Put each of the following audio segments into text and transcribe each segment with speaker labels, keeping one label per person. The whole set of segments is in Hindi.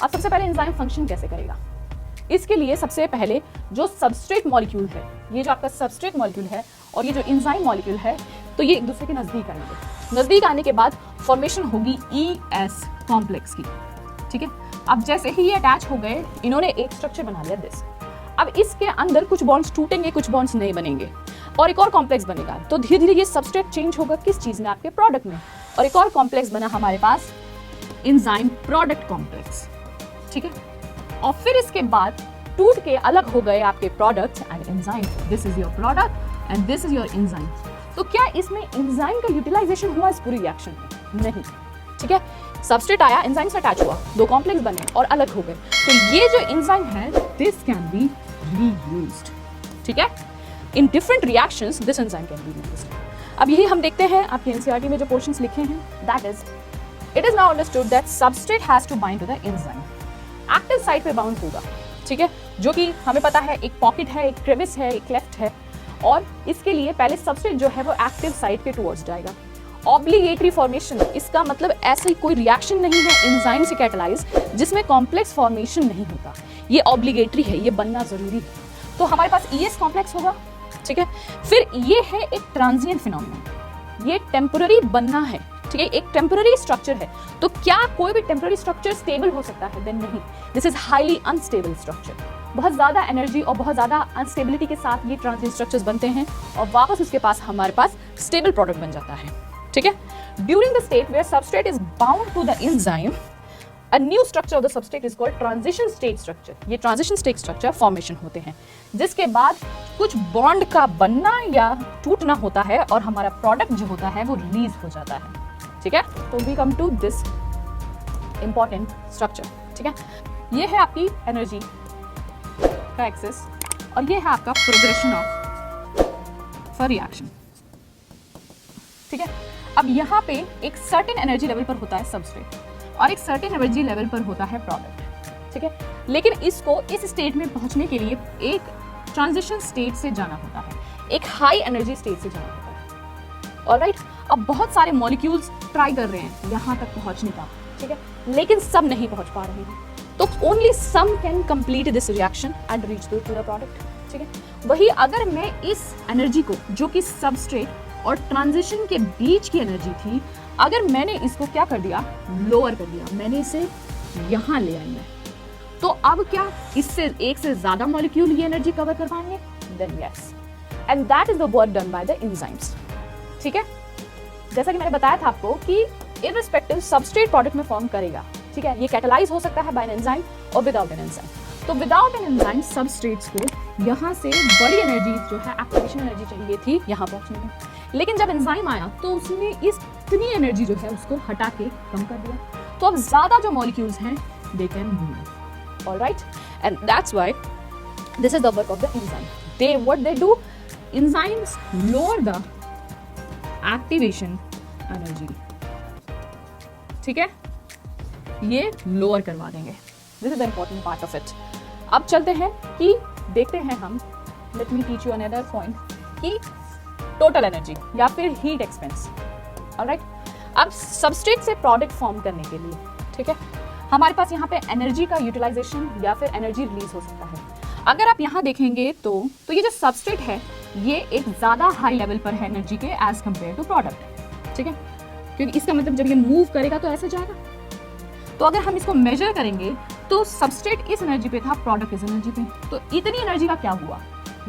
Speaker 1: अब सबसे पहले एंजाइम फंक्शन कैसे करेगा, इसके लिए सबसे पहले जो सबस्ट्रेट मॉलिक्यूल है, ये जो आपका सबस्ट्रेट मॉलिक्यूल है और ये जो एंजाइम मॉलिक्यूल है, तो ये एक दूसरे के नजदीक आएंगे। नजदीक आने के बाद फॉर्मेशन होगी ES कॉम्प्लेक्स की, ठीक है। अब जैसे ही ये अटैच हो गए, इन्होंने एक स्ट्रक्चर बना लिया दिस। अब इसके अंदर कुछ बॉन्ड्स टूटेंगे, कुछ बॉन्ड्स नहीं बनेंगे और एक और कॉम्प्लेक्स बनेगा। तो धीरे धीरे ये सबस्ट्रेट चेंज होगा किस चीज में, आपके प्रोडक्ट में, और एक और कॉम्प्लेक्स बना हमारे पास एंजाइम प्रोडक्ट कॉम्प्लेक्स, ठीक है। और फिर इसके बाद टूट के अलग हो गए आपके product and enzyme. This is your product and this is your enzyme. तो क्या इसमें एंजाइम का यूटिलाइजेशन हुआ इस पूरी रिएक्शन में? नहीं, ठीक है। सबस्ट्रेट आया, एंजाइम से अटैच हुआ, दो कॉम्प्लेक्स बने और अलग हो गए। तो ये जो एंजाइम है, दिस कैन बी रीयूज्ड, ठीक है। In different reactions this enzyme can be reused. अब यही हम देखते हैं आपके एनसीईआरटी में जो पोर्शंस लिखे हैं, that is it is now understood that substrate has to bind to the enzyme. Active site पे बाउंड होगा, ठीक है, जो कि हमें पता है एक पॉकेट है, एक क्रेविस है, एक क्लेफ्ट है, और इसके लिए पहले सबस्ट्रेट जो है वो एक्टिव साइट के टुवर्ड्स जाएगा। ऑब्लिगेटरी फॉर्मेशन, इसका मतलब ऐसी कोई रिएक्शन नहीं है एंजाइम से कैटालाइज जिसमें कॉम्प्लेक्स फॉर्मेशन नहीं होता, ये ऑब्लिगेटरी है, ये बनना जरूरी है। तो हमारे पास ES कॉम्प्लेक्स होगा, ठीक है। फिर ये है एक ट्रांजिएंट फिनोमेनन, ये टेम्पररी बनना है, ठीक है, एक टेम्पररी स्ट्रक्चर है। तो क्या कोई भी टेम्पररी स्ट्रक्चर स्टेबल हो सकता है? देन नहीं, this is highly unstable structure. बहुत ज्यादा एनर्जी और बहुत ज्यादा अनस्टेबिलिटी के साथ ये ट्रांजिएंट स्ट्रक्चर्स बनते हैं और वापस उसके पास हमारे पास स्टेबल प्रोडक्ट बन जाता है, ठीक है। During the state where substrate is bound to the enzyme, A new structure of the substrate is called transition state structure. ये transition state structure formation होते हैं, जिसके बाद कुछ बॉन्ड का बनना या टूटना होता है और हमारा प्रोडक्ट जो होता है वो रिलीज हो जाता है, ठीक है। तो we come to this important structure, ठीक है। ये है आपकी एनर्जी का एक्सेस और ये है आपका प्रोग्रेशन ऑफ फॉर रिएक्शन, ठीक है। अब यहाँ पे एक सर्टेन एनर्जी लेवल पर होता है सबस्ट्रेट और एक सर्टेन एनर्जी लेवल पर होता है प्रोडक्ट, ठीक है। लेकिन इसको इस स्टेट में पहुंचने के लिए एक ट्रांजिशन स्टेट से जाना होता है, एक हाई एनर्जी स्टेट से जाना होता है, ऑलराइट। अब बहुत सारे मॉलिक्यूल्स ट्राई कर रहे हैं यहाँ तक पहुंचने का, ठीक है, लेकिन सब नहीं पहुंच पा रहे हैं। तो only some can complete this reaction and reach to the product, ठीक है। वही अगर मैं इस एनर्जी को, जो कि सबस्ट्रेट और ट्रांजिशन के बीच की एनर्जी थी, अगर मैंने इसको क्या कर दिया, लोअर कर दिया, मैंने इसे यहां ले आया, तो अब क्या इससे एक से ज्यादा मॉलिक्यूल ये एनर्जी कवर कर पाएंगे? Then yes, and that is the work done by the enzymes, ठीक है। जैसा कि मैंने बताया था आपको कि इररिस्पेक्टिव सबस्ट्रेट प्रोडक्ट में फॉर्म करेगा, ठीक है। ये कैटालाइज हो सकता है बाय एन एंजाइम और विदाउट एन एंजाइम। तो विदाउट एन एंजाइम सबस्ट्रेट्स को यहाँ से बड़ी एनर्जी जो है एक्टिवेशन एनर्जी चाहिए थी यहाँ पहुंचने में, लेकिन जब एंजाइम आया तो उसने इतनी एनर्जी जो है उसको हटा के कम कर दिया। तो अब ज्यादा जो मॉलिक्यूल्स हैं they can move, alright, and that's why this is the work of the enzyme. They what they do, enzymes lower the activation energy, ठीक है, ये लोअर करवा देंगे। This is the important part of it. अब चलते हैं कि देखते हैं हम, let me teach you another point, कि टोटल एनर्जी या फिर हीट एक्सपेंस, ऑलराइट। अब सबस्ट्रेट से प्रोडक्ट फॉर्म करने के लिए, ठीक है, हमारे पास यहाँ पे एनर्जी का यूटिलाइजेशन या फिर एनर्जी रिलीज हो सकता है। अगर आप यहाँ देखेंगे तो ये जो सबस्ट्रेट है ये एक ज्यादा हाई लेवल पर है एनर्जी के एज कंपेयर टू प्रोडक्ट, ठीक है, क्योंकि इसका मतलब जब ये मूव करेगा तो ऐसे जाएगा। तो अगर हम इसको मेजर करेंगे तो सबस्ट्रेट इस एनर्जी पे था, प्रोडक्ट इस एनर्जी पे, तो इतनी एनर्जी का क्या हुआ,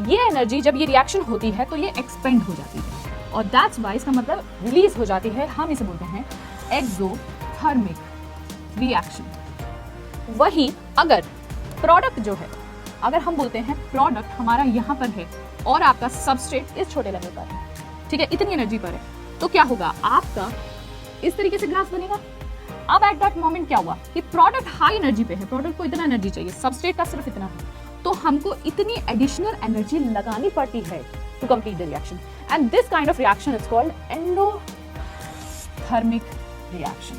Speaker 1: ये एनर्जी जब ये रिएक्शन होती है तो ये एक्सपेंड हो जाती है और दैट्स व्हाई इसका मतलब रिलीज हो जाती है। हम इसे बोलते हैं एक्सोथर्मिक रिएक्शन। वही अगर प्रोडक्ट जो है, अगर हम बोलते हैं प्रोडक्ट हमारा यहाँ पर है और आपका सबस्ट्रेट इस छोटे लेवल पर है, ठीक है, इतनी एनर्जी पर है, तो क्या होगा, आपका इस तरीके से ग्राफ बनेगा। अब एट दैट मोमेंट क्या हुआ कि प्रोडक्ट हाई एनर्जी पे है, प्रोडक्ट को इतना एनर्जी चाहिए, सबस्ट्रेट का सिर्फ इतना है, तो हमको इतनी एडिशनल एनर्जी लगानी पड़ती है to complete the reaction, and this kind of reaction is called endothermic reaction.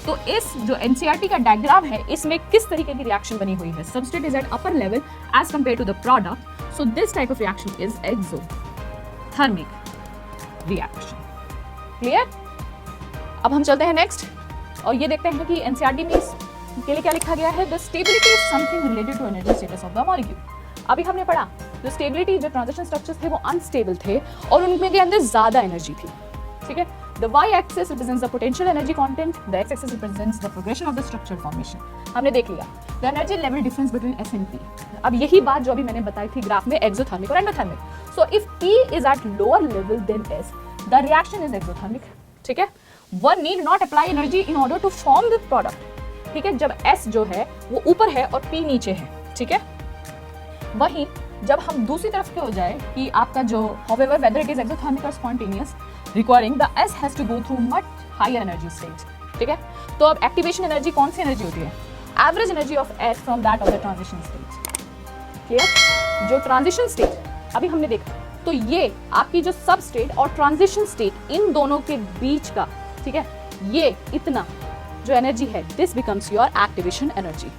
Speaker 1: तो इस जो एनसीईआरटी का डायग्राम है इसमें किस तरीके की रिएक्शन बनी हुई है, substrate is at upper level as compare to the product, so this type of reaction is exothermic reaction. Clear? अब हम चलते हैं नेक्स्ट और ये देखते हैं कि एनसीईआरटी में के लिए क्या लिखा गया है, the stability is something related to energy status of the molecule. अभी हमने पढ़ा जो स्टेबिलिटी, जो ट्रांजिशन स्ट्रक्चर्स थे वो अनस्टेबल थे और उनमें के अंदर ज्यादा एनर्जी थी, ठीक है। The y-axis represents the potential energy content. The x-axis represents the progression of the structure formation. हमने देख लिया the energy level difference between S and P. अब यही बात जो अभी मैंने बताई थी ग्राफ में एक्सोथर्मिक और endothermic. So if P is at lower level than S, the reaction is exothermic. ठीक है. One need not apply energy in order to form the product. ठीक है. जब S जो है वो ऊपर है और P नीचे है, ठीक है. वहीं जब हम दूसरी तरफ के हो जाए कि आपका जो however whether it is exothermic or spontaneous, requiring the S has to go through much higher energy stage, ठीक है। तो अब एक्टिवेशन एनर्जी कौन सी एनर्जी होती है, average energy of S from that of the transition stage, clear. जो ट्रांजिशन स्टेज अभी हमने देखा, तो ये आपकी जो सब स्टेट और ट्रांजिशन स्टेट इन दोनों के बीच का, ठीक है, ये इतना जो एनर्जी है, this becomes your activation energy.